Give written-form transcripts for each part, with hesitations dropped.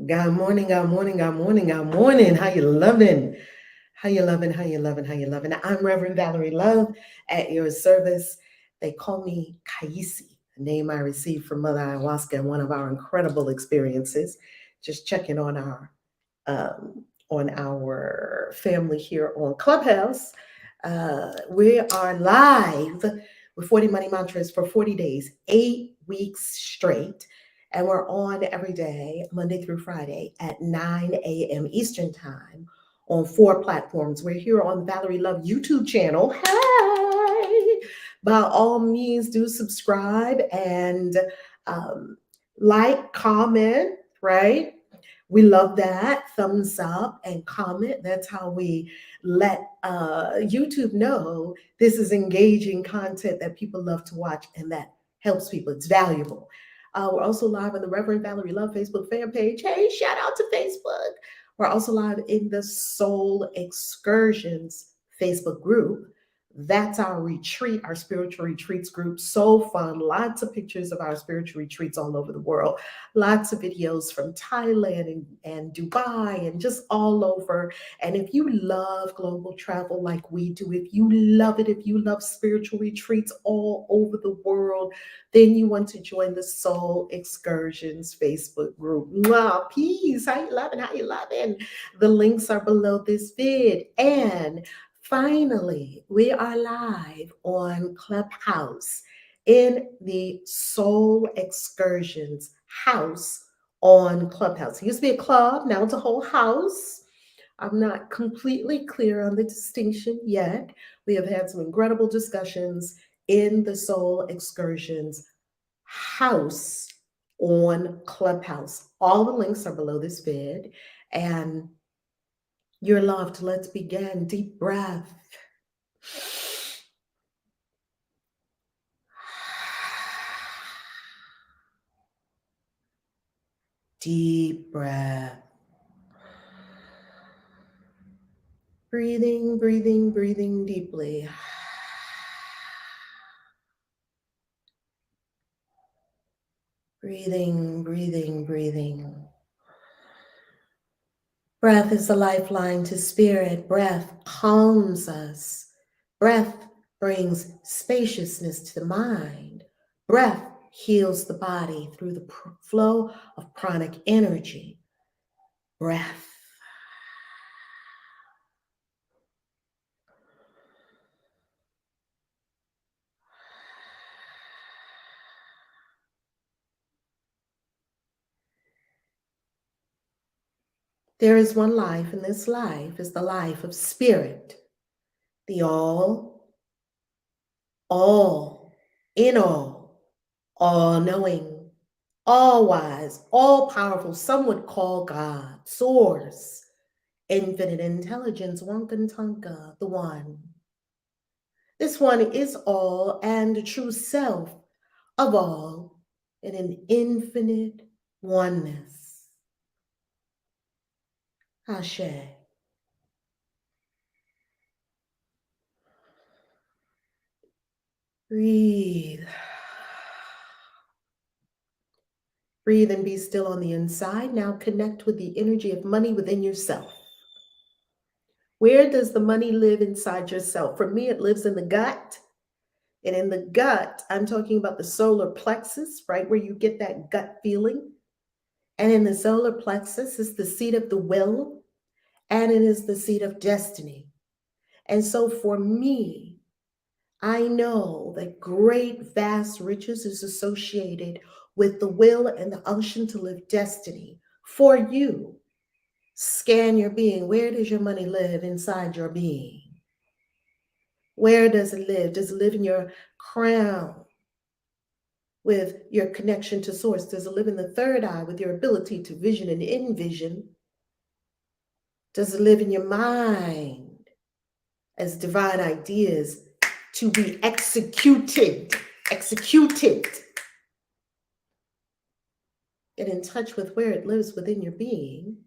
God morning, God morning, God morning, God morning. How you loving? How you loving? How you loving? How you loving? I'm Reverend Valerie Love at your service. They call me KAISI, a name I received from Mother Ayahuasca in one of our incredible experiences. Just checking on our family here on Clubhouse. We are live with 40 Money Mantras for 40 days, 8 weeks straight. And we're on every day, Monday through Friday at 9 a.m. Eastern Time on 4 platforms. We're here on the Valerie Love YouTube channel. Hey! By all means, do subscribe and um, like, comment, right? We love that. Thumbs up and comment. That's how we let YouTube know this is engaging content that people love to watch and that helps people. It's valuable. We're also live on the Reverend Valerie Love Facebook fan page. Hey, shout out to Facebook. We're also live in the Soul Excursions Facebook group. That's our retreat, our spiritual retreats group. So fun. Lots of pictures of our spiritual retreats all over the world. Lots of videos from Thailand and Dubai and just all over. And if you love global travel like we do, if you love it, if you love spiritual retreats all over the world, then you want to join the Soul Excursions Facebook group. Mwah, peace. How you loving? How you loving? The links are below this vid. And finally, we are live on Clubhouse in the Soul Excursions house on Clubhouse. It used to be a club, now it's a whole house. I'm not completely clear on the distinction yet. We have had some incredible discussions in the Soul Excursions house on Clubhouse. All the links are below this vid, and you're loved. Let's begin. Deep breath. Deep breath. Breathing, breathing, breathing deeply. Breathing, breathing, breathing. Breath is a lifeline to spirit. Breath calms us. Breath brings spaciousness to the mind. Breath heals the body through the flow of pranic energy. Breath. There is one life, and this life is the life of spirit, the in all knowing, all wise, all powerful. Some would call God, source, infinite intelligence, Wankantanka, the one. This one is all and the true self of all in an infinite oneness. Ashe. Breathe. Breathe and be still on the inside. Now connect with the energy of money within yourself. Where does the money live inside yourself? For me, it lives in the gut. And in the gut, I'm talking about the solar plexus, right, where you get that gut feeling. And in the solar plexus is the seat of the will, and it is the seat of destiny. And so for me, I know that great, vast riches is associated with the will and the unction to live destiny for you. Scan your being. Where does your money live inside your being? Where does it live? Does it live in your crown with your connection to source? Does it live in the third eye with your ability to vision and envision? Does it live in your mind as divine ideas to be executed? Get in touch with where it lives within your being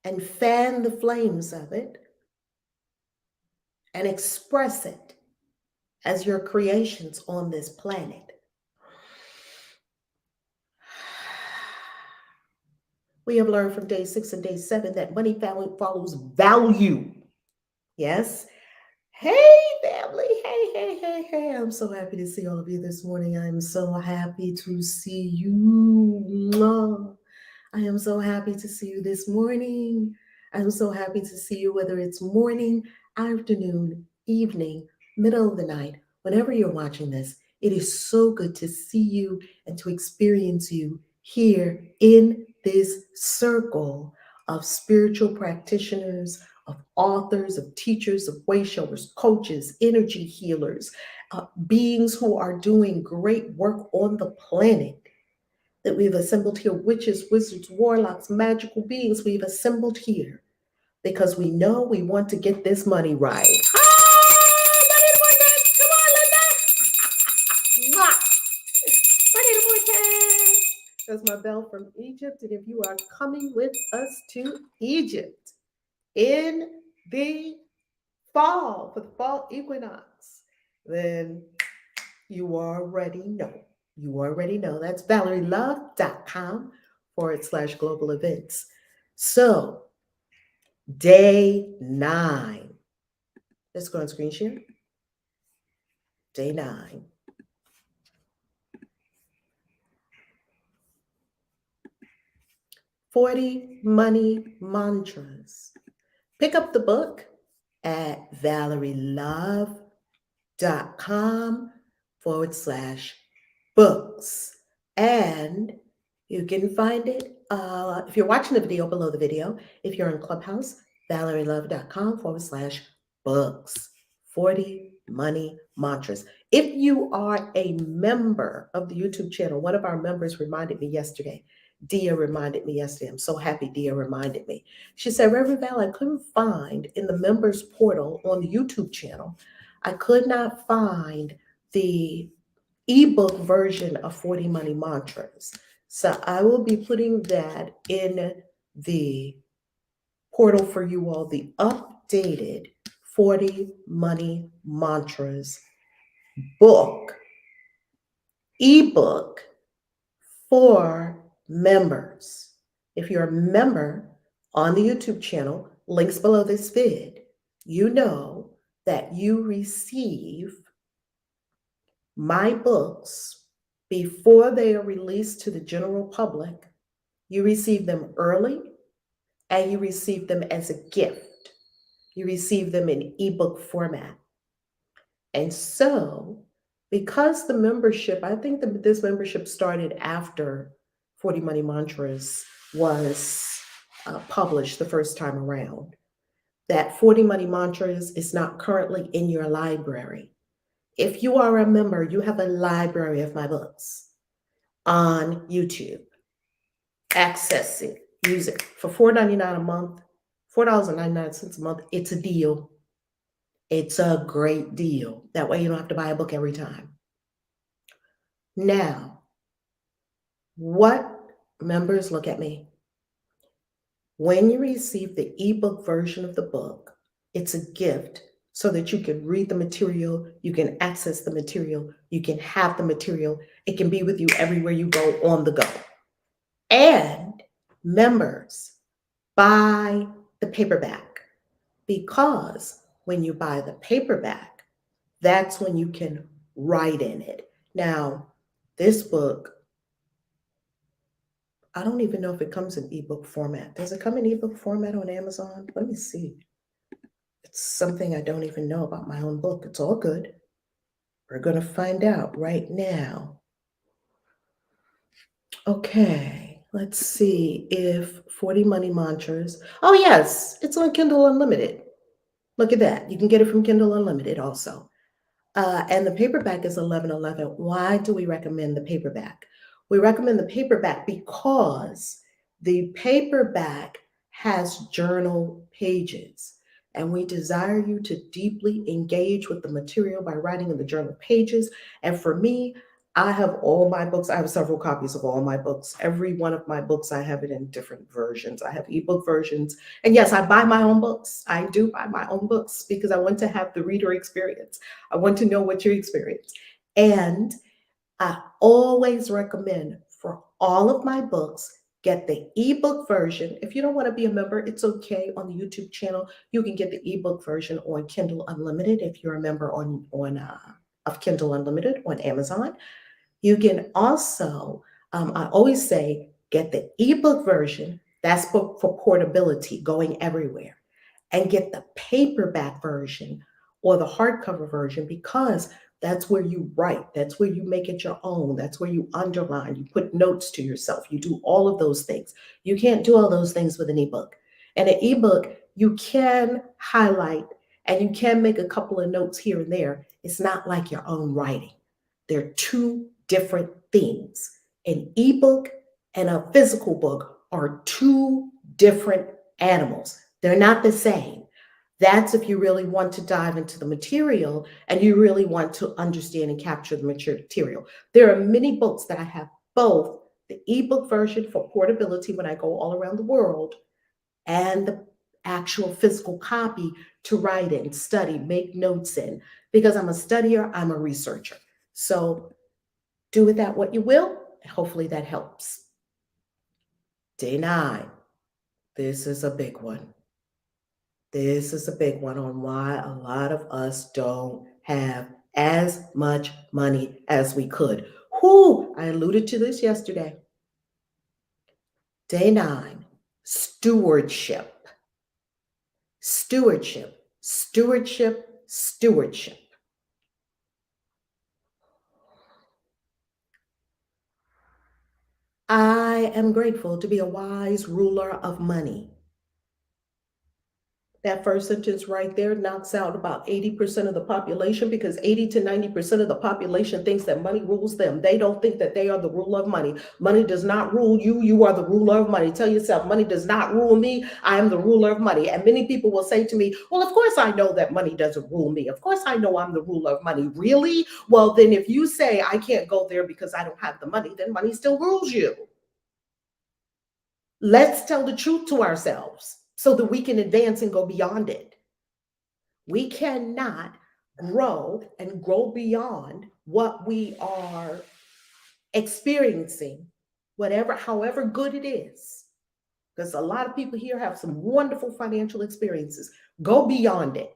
and fan the flames of it and express it as your creations on this planet. We have learned from day 6 and day 7 that money follows value. Yes. Hey, family. Hey, hey, hey, hey. I'm so happy to see all of you this morning. I'm so happy to see you. Mwah. I am so happy to see you this morning. I'm so happy to see you, whether it's morning, afternoon, evening, middle of the night, whenever you're watching this. It is so good to see you and to experience you here in this circle of spiritual practitioners, of authors, of teachers, of way showers, coaches, energy healers, beings who are doing great work on the planet that we've assembled here, witches, wizards, warlocks, magical beings we've assembled here because we know we want to get this money right. Come on, Linda. That's my bell from Egypt. And if you are coming with us to Egypt in the fall, for the fall equinox, then you already know. You already know. That's ValerieLove.com/global events. So, day 9. Let's go on screen share. Day 9. "40 Money Mantras." Pick up the book at ValerieLove.com/books. And you can find it if you're watching the video, below the video. If you're in Clubhouse, ValerieLove.com/books. 40 Money Mantras. If you are a member of the YouTube channel, one of our members reminded me yesterday. Dia reminded me yesterday. I'm so happy Dia reminded me. She said, Reverend Val, I couldn't find in the members portal on the YouTube channel, I could not find the ebook version of 40 Money Mantras. So I will be putting that in the portal for you all, the updated 40 Money Mantras book, ebook for members. If you're a member on the YouTube channel, links below this vid, you know that you receive my books before they are released to the general public. You receive them early and you receive them as a gift. You receive them in ebook format. And so, because the membership, I think that this membership started after 40 Money Mantras was published the first time around, that 40 Money Mantras is not currently in your library. If you are a member, you have a library of my books on YouTube. Access it, use it for $4.99 a month, $4.99 a month. It's a deal. It's a great deal. That way you don't have to buy a book every time. Now, what members, look at me. When you receive the ebook version of the book, it's a gift so that you can read the material, you can access the material, you can have the material. It can be with you everywhere you go on the go. And members, buy the paperback, because when you buy the paperback, that's when you can write in it. Now, this book, I don't even know if it comes in ebook format. Does it come in ebook format on Amazon? Let me see. It's something I don't even know about my own book. It's all good. We're going to find out right now. Okay, let's see if 40 Money Mantras. Oh, yes, it's on Kindle Unlimited. Look at that. You can get it from Kindle Unlimited also. And the paperback is $11.11. Why do we recommend the paperback? We recommend the paperback because the paperback has journal pages, and we desire you to deeply engage with the material by writing in the journal pages. And for me, I have all my books. I have several copies of all my books. Every one of my books, I have it in different versions. I have ebook versions. And yes, I buy my own books. I do buy my own books because I want to have the reader experience. I want to know what you experience. And I always recommend for all of my books, get the ebook version. If you don't want to be a member, it's okay. On the YouTube channel, you can get the ebook version on Kindle Unlimited if you're a member of Kindle Unlimited on Amazon. You can also, I always say, get the ebook version. That's for portability, going everywhere, and get the paperback version or the hardcover version, because that's where you write, that's where you make it your own, that's where you underline, you put notes to yourself, you do all of those things. You can't do all those things with an ebook. And an ebook, you can highlight and you can make a couple of notes here and there. It's not like your own writing. They're two different things. An ebook and a physical book are two different animals. They're not the same. That's if you really want to dive into the material and you really want to understand and capture the material. There are many books that I have both the ebook version for portability when I go all around the world, and the actual physical copy to write in, study, make notes in, because I'm a studier, I'm a researcher. So do with that what you will, and hopefully that helps. Day 9. This is a big one. This is a big one on why a lot of us don't have as much money as we could. I alluded to this yesterday. Day 9, stewardship. Stewardship, stewardship, stewardship. I am grateful to be a wise ruler of money. That first sentence right there knocks out about 80% of the population, because 80 to 90% of the population thinks that money rules them. They don't think that they are the ruler of money. Money does not rule you. You are the ruler of money. Tell yourself, money does not rule me. I am the ruler of money. And many people will say to me, well, of course I know that money doesn't rule me. Of course I know I'm the ruler of money. Really? Well, then if you say I can't go there because I don't have the money, then money still rules you. Let's tell the truth to ourselves so that we can advance and go beyond it. We cannot grow and grow beyond what we are experiencing, however good it is. Because a lot of people here have some wonderful financial experiences. Go beyond it.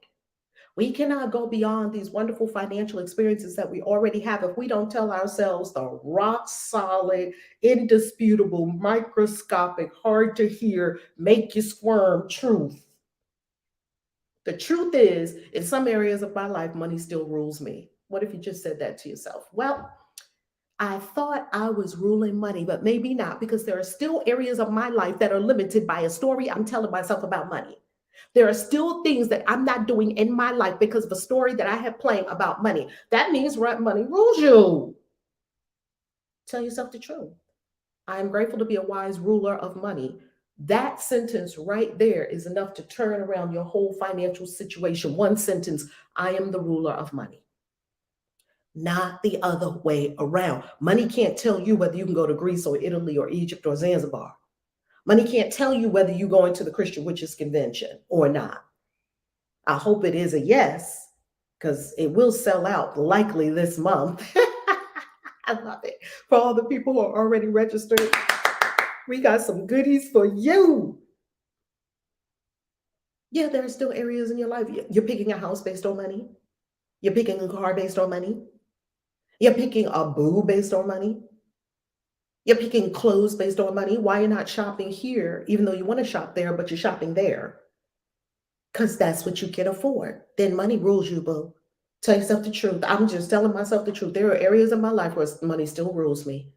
We cannot go beyond these wonderful financial experiences that we already have if we don't tell ourselves the rock solid, indisputable, microscopic, hard to hear, make you squirm truth. The truth is, in some areas of my life, money still rules me. What if you just said that to yourself? Well, I thought I was ruling money, but maybe not, because there are still areas of my life that are limited by a story I'm telling myself about money. There are still things that I'm not doing in my life because of a story that I have playing about money. That means money rules you. Tell yourself the truth. I am grateful to be a wise ruler of money. That sentence right there is enough to turn around your whole financial situation. One sentence, I am the ruler of money. Not the other way around. Money can't tell you whether you can go to Greece or Italy or Egypt or Zanzibar. Money can't tell you whether you go into the Christian Witches Convention or not. I hope it is a yes, because it will sell out likely this month. I love it. For all the people who are already registered, we got some goodies for you. Yeah, there are still areas in your life. You're picking a house based on money. You're picking a car based on money. You're picking a boo based on money. You're picking clothes based on money. Why you're not shopping here, even though you want to shop there, but you're shopping there? Because that's what you can afford. Then money rules you, boo. Tell yourself the truth. I'm just telling myself the truth. There are areas of my life where money still rules me,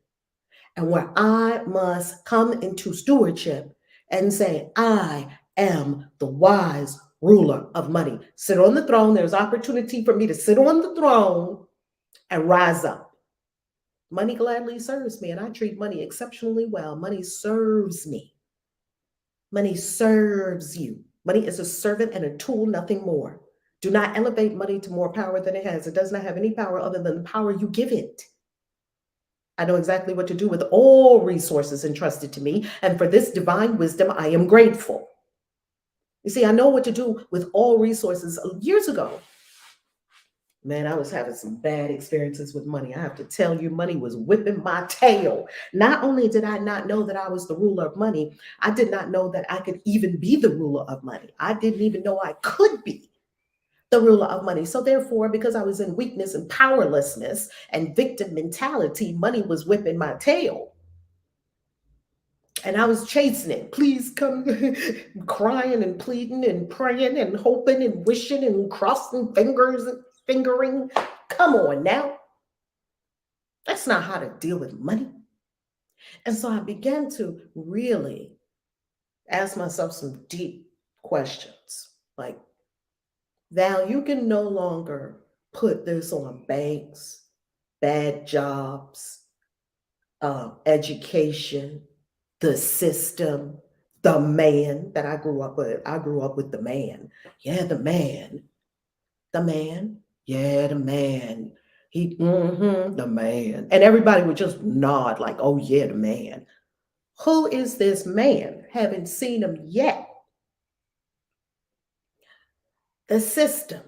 and where I must come into stewardship and say, I am the wise ruler of money. Sit on the throne. There's opportunity for me to sit on the throne and rise up. Money gladly serves me, and I treat money exceptionally well. Money serves me. Money serves you. Money is a servant and a tool, nothing more. Do not elevate money to more power than it has. It does not have any power other than the power you give it. I know exactly what to do with all resources entrusted to me, and for this divine wisdom, I am grateful. You see, I know what to do with all resources. Years ago, Man, I was having some bad experiences with money. I have to tell you, money was whipping my tail. Not only did I not know that I was the ruler of money, I did not know that I could even be the ruler of money. I didn't even know I could be the ruler of money. So, therefore, because I was in weakness and powerlessness and victim mentality, money was whipping my tail. And I was chasing it. Please come, crying and pleading and praying and hoping and wishing and crossing fingers and fingering. Come on now. That's not how to deal with money. And so I began to really ask myself some deep questions like, Val, you can no longer put this on banks, bad jobs, education, the system, the man that I grew up with. I grew up with the man. Yeah, the man. The man. Yeah, the man. The man. And everybody would just nod like, oh, yeah, the man. Who is this man? Haven't seen him yet. The system.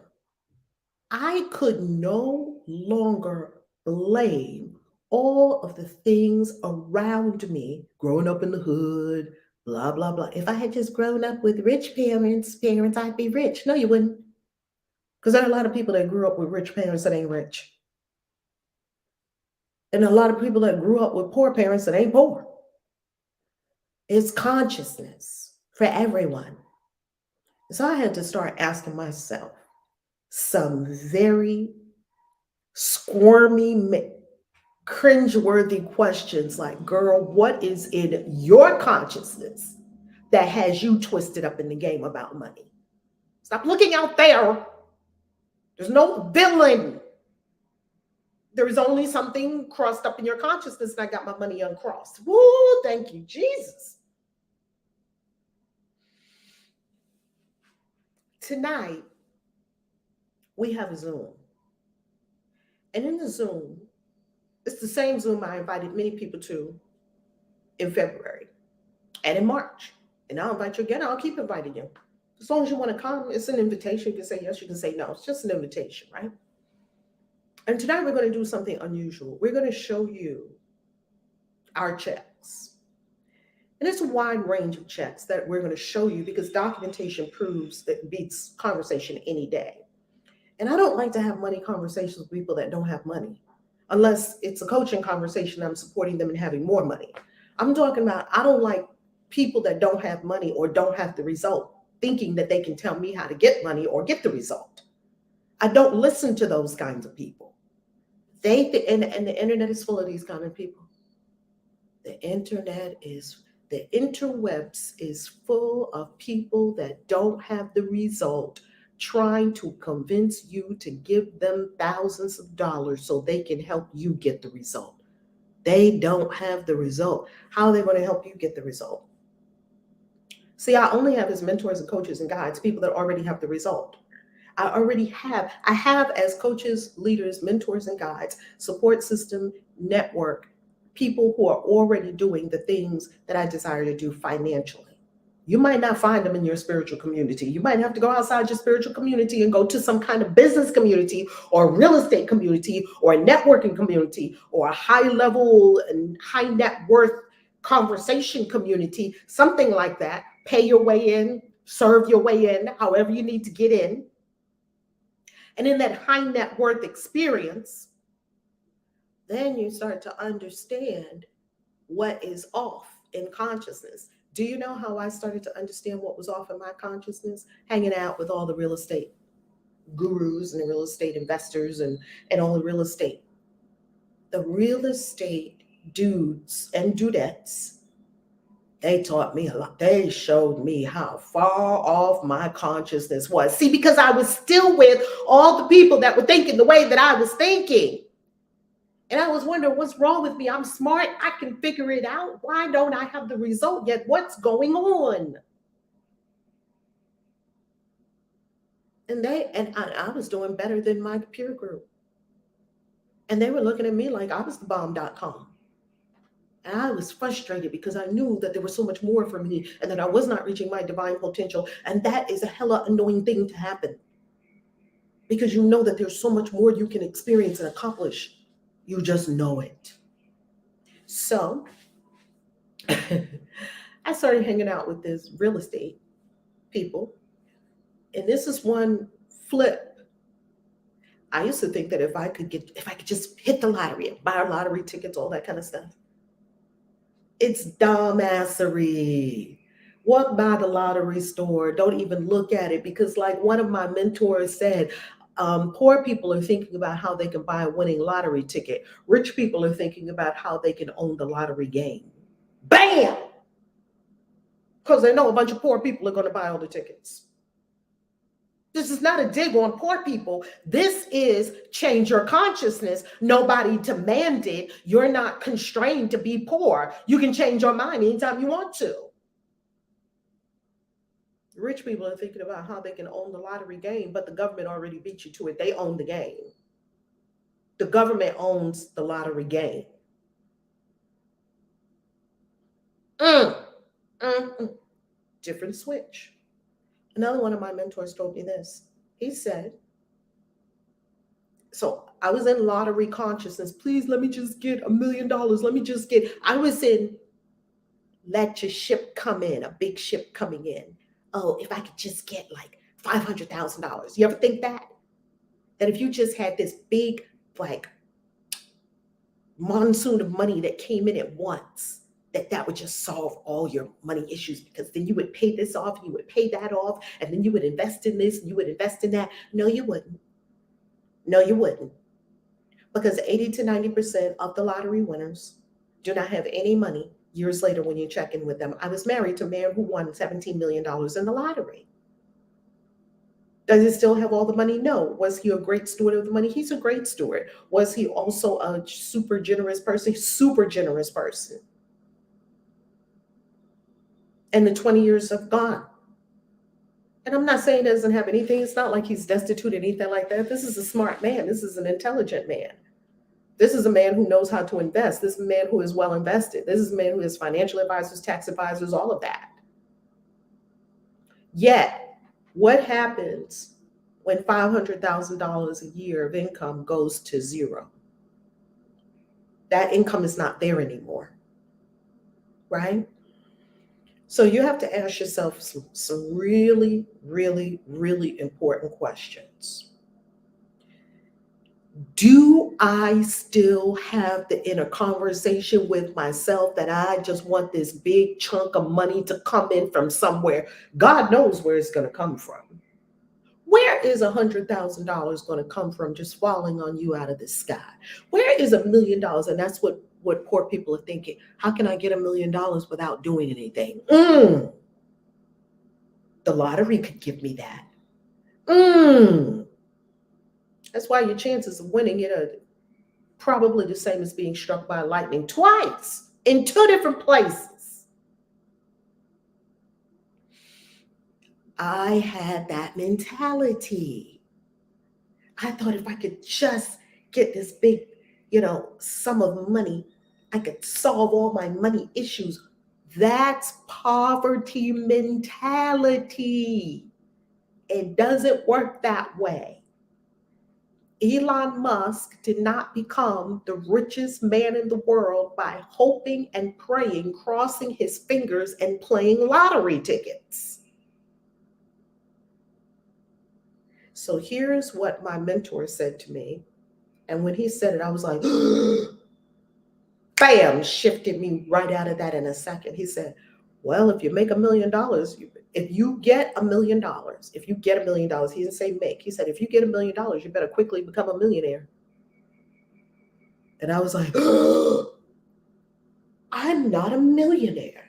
I could no longer blame all of the things around me growing up in the hood, blah, blah, blah. If I had just grown up with rich parents, I'd be rich. No, you wouldn't. Because there are a lot of people that grew up with rich parents that ain't rich. And a lot of people that grew up with poor parents that ain't poor. It's consciousness for everyone. So I had to start asking myself some very squirmy, cringeworthy questions like, girl, what is in your consciousness that has you twisted up in the game about money? Stop looking out there. There's no villain. There is only something crossed up in your consciousness, and I got my money uncrossed. Woo, thank you, Jesus. Tonight, we have a Zoom. And in the Zoom, it's the same Zoom I invited many people to in February and in March. And I'll invite you again. I'll keep inviting you. As long as you want to come, it's an invitation. You can say yes, you can say no. It's just an invitation, right? And tonight we're going to do something unusual. We're going to show you our checks. And it's a wide range of checks that we're going to show you because documentation proves it beats conversation any day. And I don't like to have money conversations with people that don't have money, unless it's a coaching conversation. I'm supporting them in having more money. I'm talking about, I don't like people that don't have money or don't have the result, thinking that they can tell me how to get money or get the result. I don't listen to those kinds of people. And the internet is full of these kind of people. The interwebs is full of people that don't have the result, trying to convince you to give them thousands of dollars so they can help you get the result. They don't have the result. How are they going to help you get the result? See, I only have as mentors and coaches and guides people that already have the result. I have as coaches, leaders, mentors, and guides, support system, network, people who are already doing the things that I desire to do financially. You might not find them in your spiritual community. You might have to go outside your spiritual community and go to some kind of business community or real estate community or a networking community or a high level and high net worth conversation community, something like that. Pay your way in, serve your way in, however you need to get in. And in that high net worth experience, then you start to understand what is off in consciousness. Do you know how I started to understand what was off in my consciousness? Hanging out with all the real estate gurus and the real estate investors and all the real estate. The real estate dudes and dudettes, they taught me a lot. They showed me how far off my consciousness was. See, because I was still with all the people that were thinking the way that I was thinking. And I was wondering, what's wrong with me? I'm smart. I can figure it out. Why don't I have the result yet? What's going on? And I was doing better than my peer group. And they were looking at me like I was the bomb.com. And I was frustrated because I knew that there was so much more for me and that I was not reaching my divine potential. And that is a hella annoying thing to happen. because you know that there's so much more you can experience and accomplish. You just know it. So I started hanging out with this real estate people. And this is one flip. I used to think that if I could just hit the lottery, buy lottery tickets, all that kind of stuff. It's dumbassery. Walk by the lottery store, don't even look at it, because like one of my mentors said, poor people are thinking about how they can buy a winning lottery ticket. Rich people are thinking about how they can own the lottery game. Bam! Because they know a bunch of poor people are going to buy all the tickets. This is not a dig on poor people. This is change your consciousness. Nobody demanded. You're not constrained to be poor. You can change your mind anytime you want to. Rich people are thinking about how they can own the lottery game, but the government already beat you to it. They own the game. The government owns the lottery game. Different switch. Another one of my mentors told me this. He said, so I was in lottery consciousness. Please let me just get $1 million. I was in let your ship come in, a big ship coming in. Oh, if I could just get like $500,000. You ever think that? That if you just had this big, like, monsoon of money that came in at once, that would just solve all your money issues, because then you would pay this off, you would pay that off, and then you would invest in this, and you would invest in that. No, you wouldn't. No, you wouldn't. Because 80 to 90% of the lottery winners do not have any money years later when you check in with them. I was married to a man who won $17 million in the lottery. Does he still have all the money? No. Was he a great steward of the money? He's a great steward. Was he also a super generous person? Super generous person. And the 20 years have gone. And I'm not saying he doesn't have anything. It's not like he's destitute or anything like that. This is a smart man. This is an intelligent man. This is a man who knows how to invest. This is a man who is well invested. This is a man who has financial advisors, tax advisors, all of that. Yet, what happens when $500,000 a year of income goes to zero? That income is not there anymore, right? So you have to ask yourself some really, really, really important questions. Do I still have the inner conversation with myself that I just want this big chunk of money to come in from somewhere? God knows where it's going to come from. Where is $100,000 going to come from just falling on you out of the sky? Where is $1 million? And that's what poor people are thinking. How can I get $1 million without doing anything? The lottery could give me that. That's why your chances of winning it are probably the same as being struck by lightning twice in 2 different places. I had that mentality. I thought if I could just get this big, sum of money, I could solve all my money issues. That's poverty mentality. It doesn't work that way. Elon Musk did not become the richest man in the world by hoping and praying, crossing his fingers, and playing lottery tickets. So here's what my mentor said to me. And when he said it, I was like, bam, shifted me right out of that in a second. He said, well, if you make $1 million, if you get $1 million, he didn't say make. He said, if you get $1 million, you better quickly become a millionaire. And I was like, I'm not a millionaire.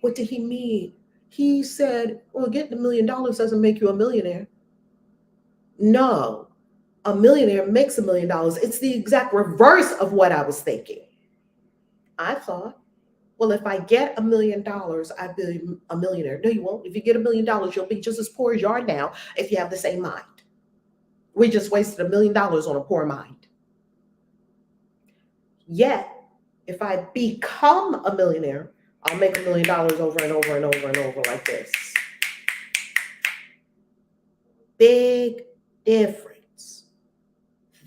What did he mean? He said, well, getting $1 million doesn't make you a millionaire. No, a millionaire makes $1 million. It's the exact reverse of what I was thinking. I thought, well, if I get $1 million, I'd be a millionaire. No, you won't. If you get $1 million, you'll be just as poor as you are now if you have the same mind. We just wasted $1 million on a poor mind. Yet, if I become a millionaire, I'll make $1 million over and over and over and over like this. Big difference.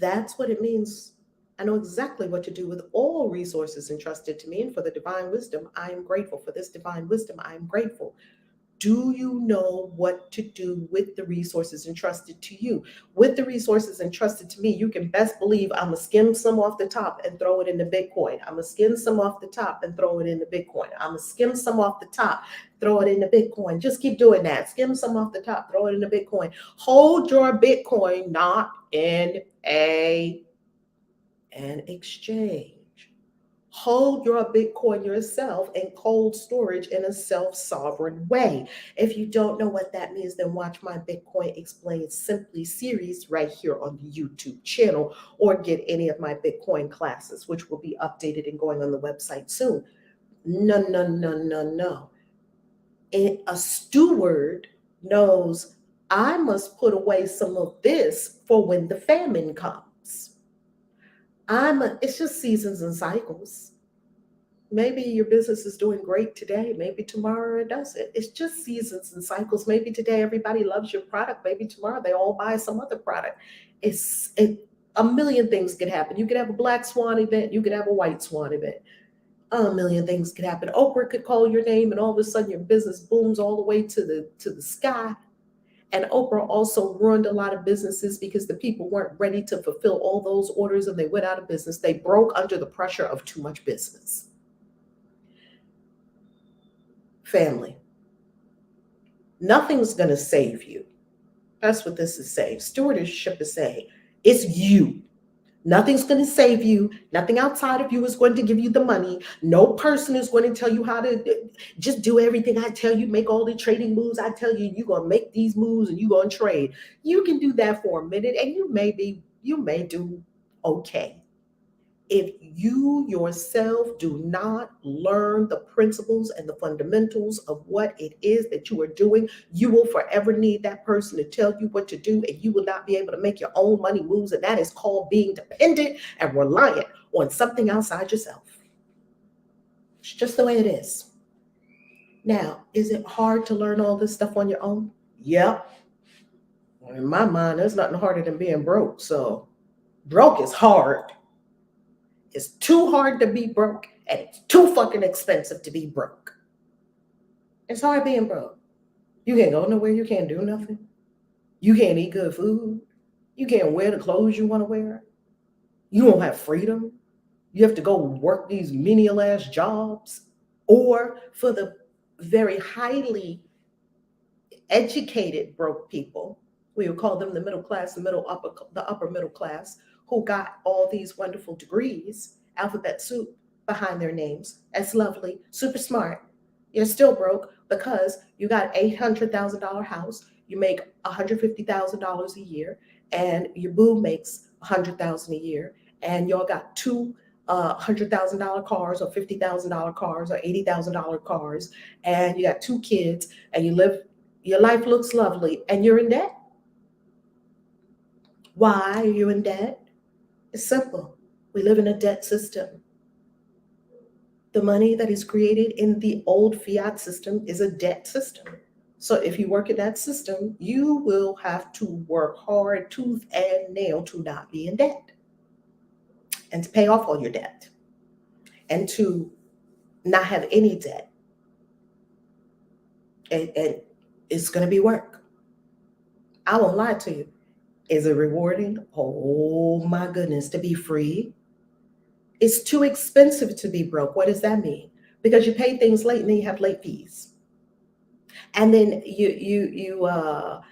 That's what it means. I know exactly what to do with all resources entrusted to me, and for the divine wisdom, I am grateful. For this divine wisdom, I am grateful. Do you know what to do with the resources entrusted to you? With the resources entrusted to me, you can best believe I'm going to skim some off the top and throw it into Bitcoin. I'm going to skim some off the top and throw it into Bitcoin. I'm going to skim some off the top, throw it into Bitcoin. Just keep doing that. Skim some off the top, throw it into Bitcoin. Hold your Bitcoin not in an exchange. Hold your Bitcoin yourself in cold storage in a self-sovereign way. If you don't know what that means, then watch my Bitcoin Explained Simply series right here on the YouTube channel, or get any of my Bitcoin classes, which will be updated and going on the website soon. No, no, no, no, no. A steward knows I must put away some of this for when the famine comes. It's just seasons and cycles. Maybe your business is doing great today. Maybe tomorrow it doesn't. It's just seasons and cycles. Maybe today everybody loves your product. Maybe tomorrow they all buy some other product. A million things could happen. You could have a black swan event. You could have a white swan event. A million things could happen. Oprah could call your name, and all of a sudden your business booms all the way to the sky. And Oprah also ruined a lot of businesses because the people weren't ready to fulfill all those orders, and they went out of business. They broke under the pressure of too much business. Family, nothing's going to save you. That's what this is saying. Stewardship is saying it's you. Nothing's going to save you. Nothing outside of you is going to give you the money. No person is going to tell you how to just do everything I tell you, make all the trading moves I tell you. You're going to make these moves and you're going to trade. You can do that for a minute and you may do okay. If you yourself do not learn the principles and the fundamentals of what it is that you are doing, you will forever need that person to tell you what to do, and you will not be able to make your own money moves. And that is called being dependent and reliant on something outside yourself. It's just the way it is. Now, is it hard to learn all this stuff on your own? Yep. In my mind, there's nothing harder than being broke. So broke is hard. It's too hard to be broke, and it's too fucking expensive to be broke. It's hard being broke. You can't go nowhere. You can't do nothing. You can't eat good food. You can't wear the clothes you want to wear. You don't have freedom. You have to go work these menial ass jobs. Or for the very highly educated broke people, we would call them the middle class, the upper middle class, who got all these wonderful degrees, alphabet soup behind their names. That's lovely, super smart. You're still broke because you got $800,000 house, you make $150,000 a year, and your boo makes $100,000 a year, and y'all got two $100,000 cars, or $50,000 cars, or $80,000 cars, and you got two kids, and your life looks lovely, and you're in debt. Why are you in debt? It's simple. We live in a debt system. The money that is created in the old fiat system is a debt system. So if you work in that system, you will have to work hard, tooth and nail, to not be in debt, and to pay off all your debt, and to not have any debt. And it's going to be work. I won't lie to you. Is it rewarding? Oh my goodness, to be free. It's too expensive to be broke. What does that mean? Because you pay things late and then you have late fees. And then you want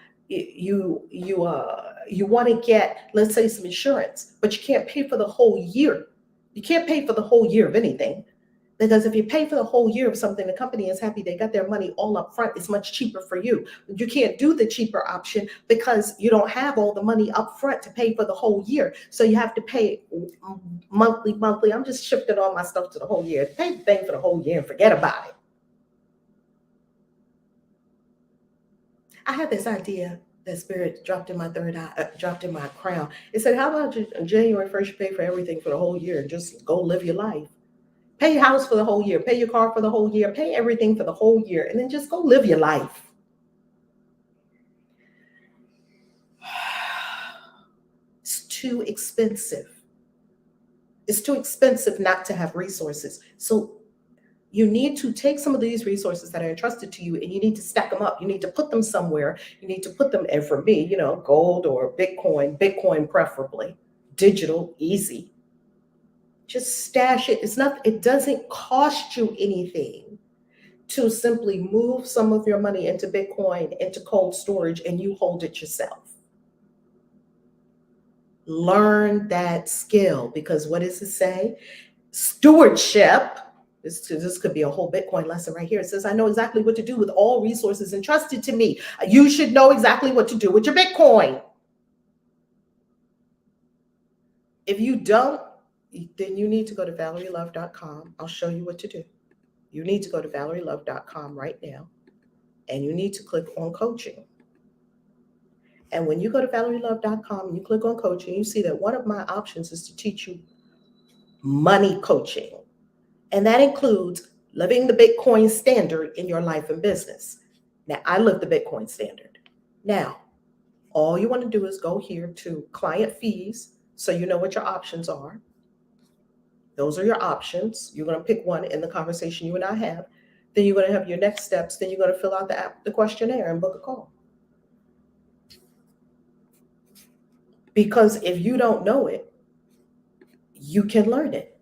to get, let's say, some insurance, but you can't pay for the whole year. You can't pay for the whole year of anything. Because if you pay for the whole year of something, the company is happy they got their money all up front. It's much cheaper for you. You can't do the cheaper option because you don't have all the money up front to pay for the whole year. So you have to pay monthly. I'm just shifting all my stuff to the whole year. Pay the thing for the whole year and forget about it. I had this idea that Spirit dropped in my third eye, dropped in my crown. It said, how about January 1st, you pay for everything for the whole year and just go live your life? Pay your house for the whole year, pay your car for the whole year, pay everything for the whole year, and then just go live your life. It's too expensive. It's too expensive not to have resources. So you need to take some of these resources that are entrusted to you and you need to stack them up. You need to put them somewhere. You need to put them, and for me, gold or Bitcoin preferably, digital, easy. Just stash it. It doesn't cost you anything to simply move some of your money into Bitcoin, into cold storage, and you hold it yourself. Learn that skill, because what does it say? Stewardship. This could be a whole Bitcoin lesson right here. It says, I know exactly what to do with all resources entrusted to me. You should know exactly what to do with your Bitcoin. If you don't, then you need to go to ValerieLove.com. I'll show you what to do. You need to go to ValerieLove.com right now, and you need to click on coaching. And when you go to ValerieLove.com and you click on coaching, you see that one of my options is to teach you money coaching. And that includes living the Bitcoin standard in your life and business. Now, I live the Bitcoin standard. Now, all you want to do is go here to client fees, so you know what your options are. Those are your options. You're going to pick one in the conversation you and I have. Then you're going to have your next steps. Then you're going to fill out the questionnaire and book a call. Because if you don't know it, you can learn it.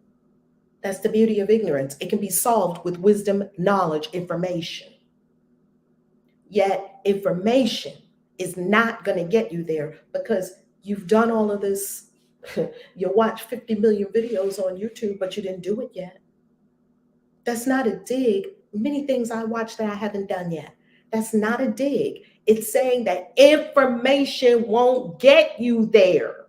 That's the beauty of ignorance. It can be solved with wisdom, knowledge, information. Yet information is not going to get you there because you've done all of this. You watch 50 million videos on YouTube, but you didn't do it yet. That's not a dig. Many things I watch that I haven't done yet. That's not a dig. It's saying that information won't get you there.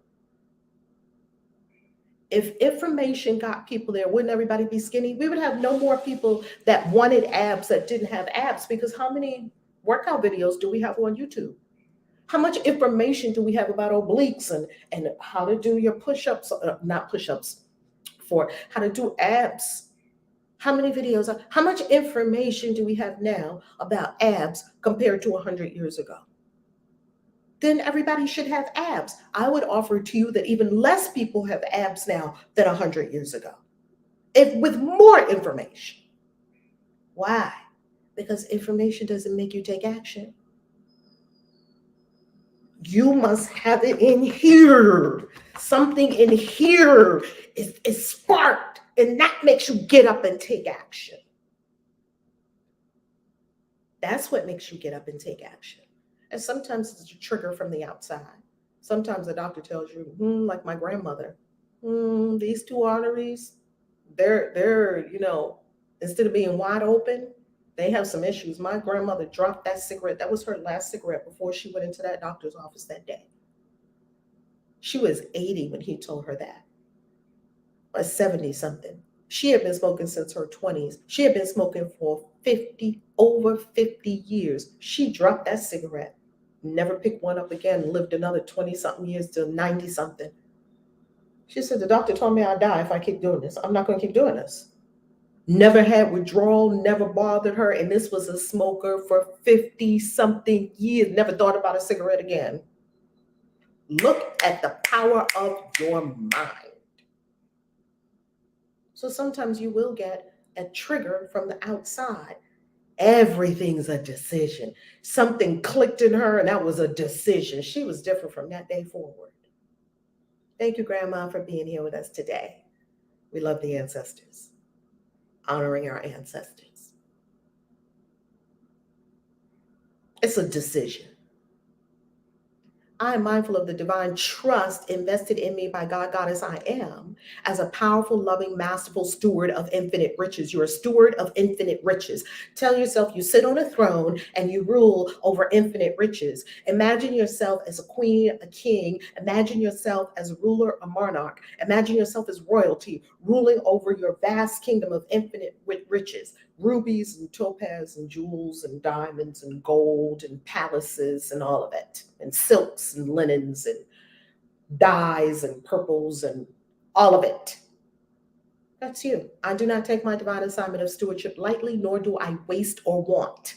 If information got people there, wouldn't everybody be skinny? We would have no more people that wanted abs that didn't have abs, because how many workout videos do we have on YouTube? How much information do we have about obliques and how to do your push-ups, not push-ups, for how to do abs? How many videos, how much information do we have now about abs compared to 100 years ago? Then everybody should have abs. I would offer to you that even less people have abs now than 100 years ago, if with more information. Why? Because information doesn't make you take action. You must have it in here. Something in here is sparked, and that makes you get up and take action. That's what makes you get up and take action. And sometimes it's a trigger from the outside. Sometimes the doctor tells you, like my grandmother, these two arteries, they're instead of being wide open, they have some issues. My grandmother dropped that cigarette. That was her last cigarette before she went into that doctor's office that day. She was 80 when he told her that, or 70 something. She had been smoking since her 20s. She had been smoking for over 50 years. She dropped that cigarette, never picked one up again, lived another 20 something years to 90 something. She said, the doctor told me I'd die if I keep doing this. I'm not going to keep doing this. Never had withdrawal, never bothered her. And this was a smoker for 50 something years, never thought about a cigarette again. Look at the power of your mind. So sometimes you will get a trigger from the outside. Everything's a decision. Something clicked in her and that was a decision. She was different from that day forward. Thank you, Grandma, for being here with us today. We love the ancestors, honoring our ancestors. It's a decision. I am mindful of the divine trust invested in me by God, Goddess I am, as a powerful, loving, masterful steward of infinite riches. You're a steward of infinite riches. Tell yourself you sit on a throne and you rule over infinite riches. Imagine yourself as a queen, a king. Imagine yourself as a ruler, a monarch. Imagine yourself as royalty, ruling over your vast kingdom of infinite riches. Rubies and topaz and jewels and diamonds and gold and palaces and all of it, and silks and linens and dyes and purples and all of it. That's you. I do not take my divine assignment of stewardship lightly, nor do I waste or want.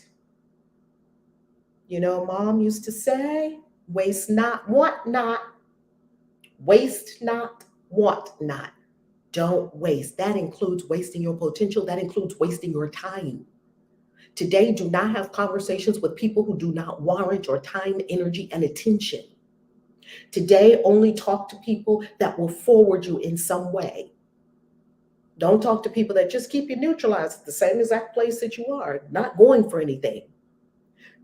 Mom used to say, waste not, want not. Waste not, want not. Don't waste. That includes wasting your potential. That includes wasting your time. Today, do not have conversations with people who do not warrant your time, energy, and attention. Today, only talk to people that will forward you in some way. Don't talk to people that just keep you neutralized at the same exact place that you are, not going for anything.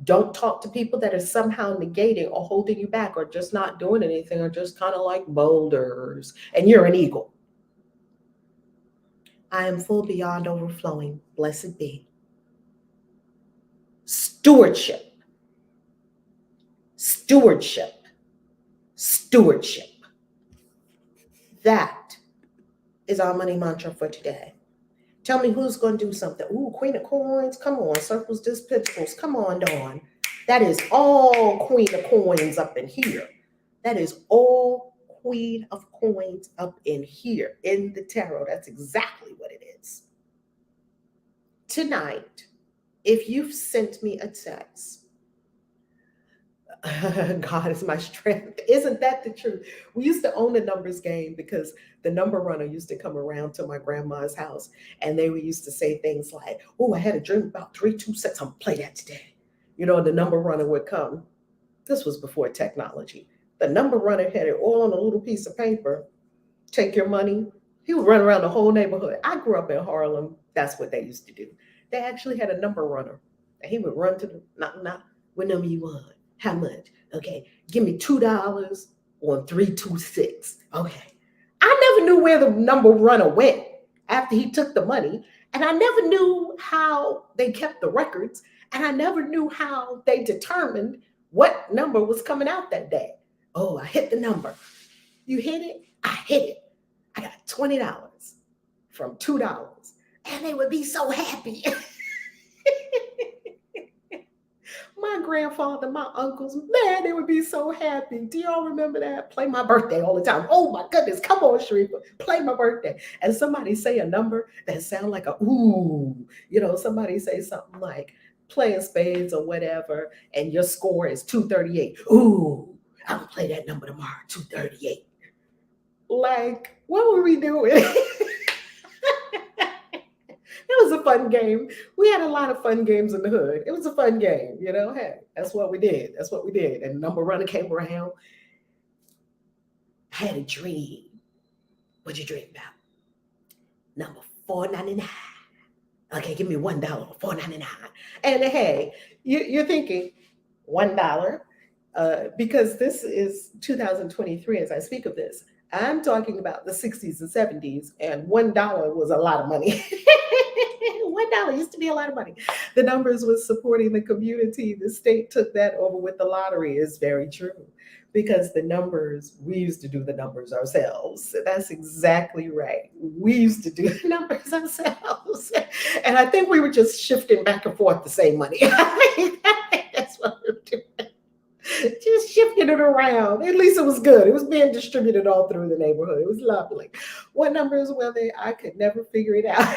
Don't talk to people that are somehow negating or holding you back or just not doing anything or just kind of like boulders and you're an eagle. I am full beyond overflowing. Blessed be. Stewardship. Stewardship. Stewardship. That is our money mantra for today. Tell me who's going to do something. Ooh, Queen of Coins. Come on. Circles, Pentacles. Come on, Dawn. That is all Queen of Coins up in here. That is all Queen of Coins up in here in the tarot. That's exactly what it is. Tonight, if you've sent me a text, God is my strength. Isn't that the truth? We used to own the numbers game because the number runner used to come around to my grandma's house and they used to say things like, oh, I had a dream about 326. I'm going to play that today. You know, the number runner would come. This was before technology. The number runner had it all on a little piece of paper. Take your money. He would run around the whole neighborhood. I grew up in Harlem. That's what they used to do. They actually had a number runner. And he would run to the, knock, what number you want? How much? Okay, give me $2 on 326. Okay. I never knew where the number runner went after he took the money. And I never knew how they kept the records. And I never knew how they determined what number was coming out that day. Oh, I hit the number. You hit it? I hit it. I got $20 from $2. And they would be so happy. My grandfather, my uncles, man, they would be so happy. Do y'all remember that? Play my birthday all the time. Oh my goodness, come on, Sharifa, play my birthday. And somebody say a number that sound like a ooh. You know, somebody say something like playing spades or whatever, and your score is 238. Ooh, I'm gonna play that number tomorrow, 238. Like, what were we doing? It was a fun game. We had a lot of fun games in the hood. It was a fun game, you know. Hey, that's what we did. That's what we did. And number runner came around. I had a dream. What'd you dream about? Number 499. Okay, give me $1, 499. And hey, you're thinking $1, because this is 2023 as I speak of this. I'm talking about the 60s and 70s, and $1 was a lot of money. $1 used to be a lot of money. The numbers was supporting the community. The state took that over with the lottery. Is very true. Because the numbers, we used to do the numbers ourselves. That's exactly right. We used to do the numbers ourselves. And I think we were just shifting back and forth the same money. I think that's what we were doing. Just shifting it around. At least it was good. It was being distributed all through the neighborhood. It was lovely. What numbers were they? I could never figure it out.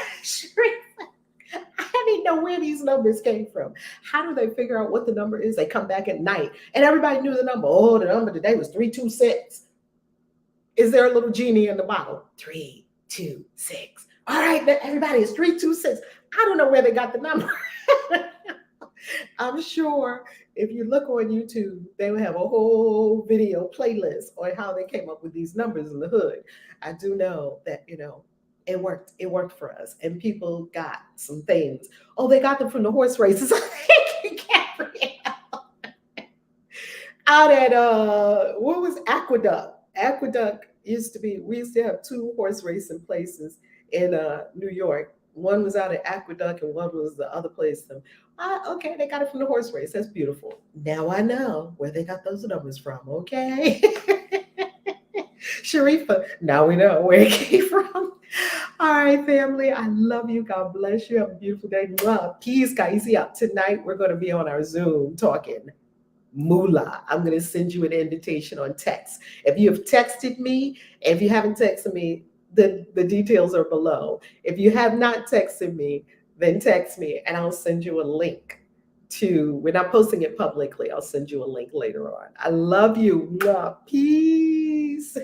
I didn't know where these numbers came from. How do they figure out what the number is? They come back at night and everybody knew the number. Oh, the number today was 326. Is there a little genie in the bottle? 326. All right, everybody, it's 326. I don't know where they got the number. I'm sure if you look on YouTube, they will have a whole video playlist on how they came up with these numbers in the hood. I do know that, you know, it worked. It worked for us. And people got some things. Oh, they got them from the horse races. Out at, what was Aqueduct? Aqueduct used to be, we used to have 2 horse racing places in New York. One was out at Aqueduct and one was the other place. Okay, they got it from the horse race. That's beautiful. Now I know where they got those numbers from, okay? Sharifa, now we know where it came from. All right, family, I love you. God bless you. Have a beautiful day. Love. Peace, KAISI out. Tonight, we're going to be on our Zoom talking moolah. I'm going to send you an invitation on text. If you have texted me, if you haven't texted me, the details are below. If you have not texted me, then text me and I'll send you a link to, we're not posting it publicly. I'll send you a link later on. I love you. Mwah. Peace.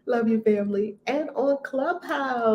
Love you, family. And on Clubhouse.